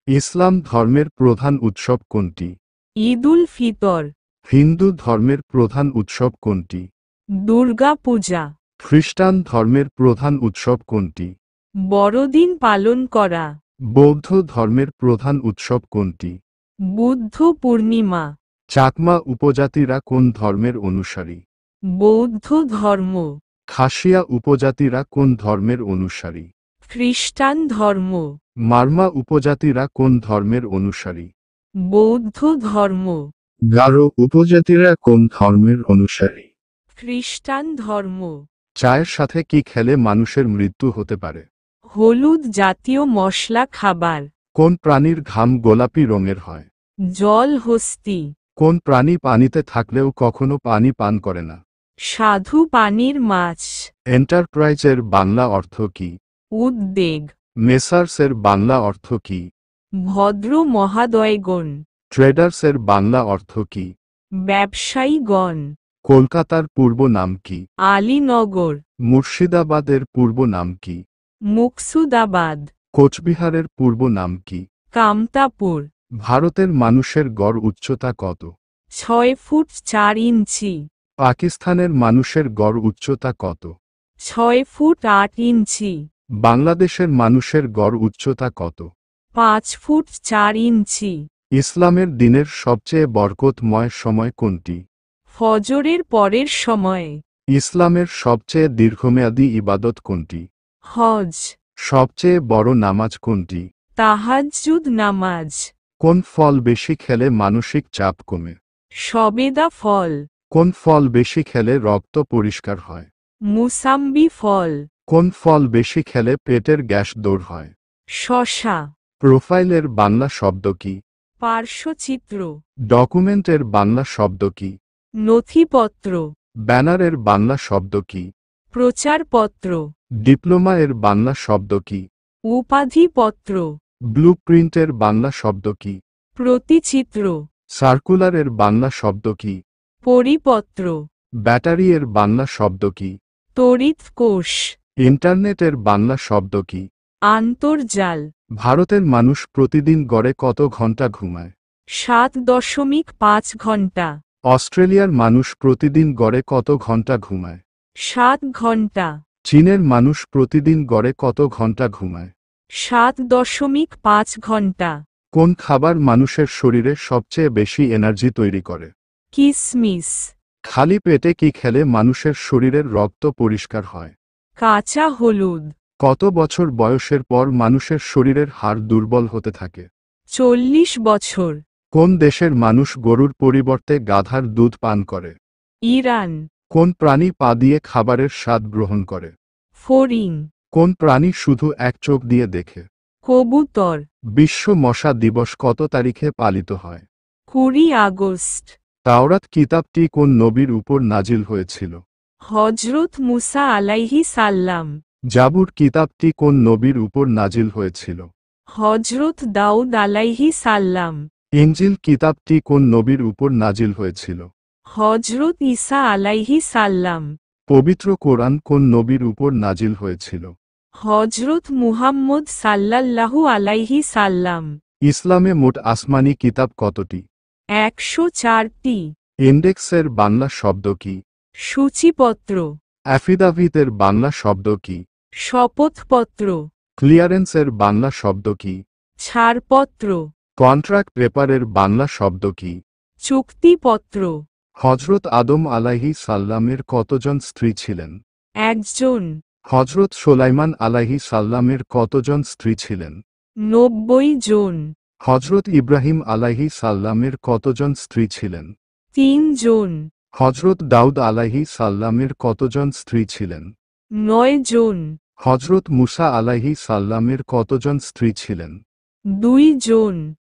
ইসলাম ধর্মের প্রধান উৎসব কোনটি? ঈদুল ফিতর। হিন্দু ধর্মের প্রধান উৎসব কোনটি? দুর্গা পূজা। খ্রিস্টান ধর্মের প্রধান উৎসব কোনটি? বড়দিন পালন করা। বৌদ্ধ ধর্মের প্রধান উৎসব কোনটি? বুদ্ধ পূর্ণিমা। চাকমা উপজাতিরা কোন ধর্মের অনুসারী? বৌদ্ধ ধর্ম। খাসিয়া উপজাতিরা কোন ধর্মের অনুসারী? খ্রিস্টান ধর্ম। মারমা উপজাতিরা কোন ধর্মের অনুসারী? বৌদ্ধ ধর্ম। গারো উপজাতিরা কোন ধর্মের অনুসারী? খ্রিস্টান ধর্ম। চায়ের সাথে কি খেলে মানুষের মৃত্যু হতে পারে? হলুদ জাতীয় মশলা খাবার। কোন প্রাণীর ঘাম গোলাপি রঙের হয়? জলহস্তি। কোন প্রাণী পানিতে থাকলেও কখনো পানি পান করে না? সাধু পানির মাছ। এন্টারপ্রাইজের বাংলা অর্থ কি? উদ্বেগ। মেসার্সের বাংলা অর্থ কি? ভদ্র মহাদয়গণ। ট্রেডার্সের বাংলা অর্থ কি? ব্যবসায়ীগণ। কলকাতার পূর্ব নাম কি? আলীনগর। মুর্শিদাবাদের পূর্ব নাম কি? মুকসুদাবাদ। কোচবিহারের পূর্ব নাম কি? কামতাপুর। ভারতের মানুষের গড় উচ্চতা কত? 6 ফুট 4 ইঞ্চি। পাকিস্তানের মানুষের গড় উচ্চতা কত? 6 ফুট 8 ইঞ্চি। বাংলাদেশের মানুষের গড় উচ্চতা কত? 5 ফুট 4 ইঞ্চি। ইসলামের দিনের সবচেয়ে বরকতময় সময় কোনটি? ফজরের পরের সময়। ইসলামের সবচেয়ে দীর্ঘমেয়াদী ইবাদত কোনটি? হজ। সবচেয়ে বড় নামাজ কোনটি? তাহাজ্জুদ নামাজ। কোন ফল বেশি খেলে মানসিক চাপ কমে? সবেদা ফল। কোন ফল বেশি খেলে রক্ত পরিষ্কার হয়? মুসাম্বি ফল। কোন ফল বেশি খেলে পেটের গ্যাস দূর হয়? শশা। প্রোফাইলের বাংলা শব্দ কি? পার্শ্বচিত্র। ডকুমেন্টের বাংলা শব্দ কি? নথিপত্র। ব্যানারের বাংলা শব্দ কি? প্রচারপত্র। ডিপ্লোমা এর বাংলা শব্দ কি? উপাধিপত্র। ব্লুপ্রিন্টের বাংলা শব্দ কি? প্রতিচিত্র। সার্কুলারের বাংলা শব্দ কি? পরিপত্র। ব্যাটারি এর বাংলা শব্দ কি? তড়িৎ কোষ। ইন্টারনেটের বাংলা শব্দ কি? আন্তর্জাল। ভারতের মানুষ প্রতিদিন গড়ে কত ঘন্টা ঘুমায়? 7.5 ঘন্টা। অস্ট্রেলিয়ার মানুষ প্রতিদিন গড়ে কত ঘন্টা ঘুমায়? 7 ঘন্টা। চীনের মানুষ প্রতিদিন গড়ে কত ঘন্টা ঘুমায়? 7.5 ঘন্টা। কোন খাবার মানুষের শরীরে সবচেয়ে বেশি এনার্জি তৈরি করে? কিসমিস। খালি পেটে কি খেলে মানুষের শরীরের রক্ত পরিষ্কার হয়? কাঁচা হলুদ। কত বছর বয়সের পর মানুষের শরীরের হাড় দুর্বল হতে থাকে? 40 বছর। কোন দেশের মানুষ গরুর পরিবর্তে গাধার দুধ পান করে? ইরান। কোন প্রাণী পা দিয়ে খাবারের স্বাদ গ্রহণ করে? ফড়িং। কোন প্রাণী শুধু এক চোখ দিয়ে দেখে? কবুতর। বিশ্ব মশা দিবস কত তারিখে পালিত হয়? 20 আগস্ট। তাওরাত কিতাবটি কোন নবীর উপর নাজিল হয়েছিল? হজরত মুসা আলাইহি সাল্লাম। জাবুর কিতাবটি কোন নবীর উপর নাজিল হয়েছিল? হজরত দাউদ আলাইহি সাল্লাম। ইনজিল কিতাবটি কোন নবীর উপর নাজিল হয়েছিল? হজরত ঈসা আলাইহি সাল্লাম। পবিত্র কোরআন কোন নবীর উপর নাজিল হয়েছিল? হজরত মুহাম্মদ সাল্লাল্লাহু আলাইহি সাল্লাম। ইসলামে মোট আসমানি কিতাব কতটি? 104টি। ইন্ডেক্সের বাংলা শব্দ কি? সূচিপত্র। অ্যাফিডাভিটের বাংলা শব্দ কি? শপথপত্র। ক্লিয়ারেন্সের বাংলা শব্দ কি? ছাড়পত্র। কন্ট্রাক্ট পেপারের বাংলা শব্দ কি? চুক্তিপত্র। হজরত আদম আলাইহি সাল্লামের কতজন স্ত্রী ছিলেন? একজন। হজরত সোলাইমান আলাইহি সাল্লামের কতজন স্ত্রী ছিলেন? 90 জন। হজরত ইব্রাহিম আলাইহি সাল্লামের কতজন স্ত্রী ছিলেন? 3 জন। হজরত দাউদ আলাইহি সাল্লামের কতজন স্ত্রী ছিলেন? 9 জন। হজরত মুসা আলাইহি সাল্লামের কতজন স্ত্রী ছিলেন? 2 জন।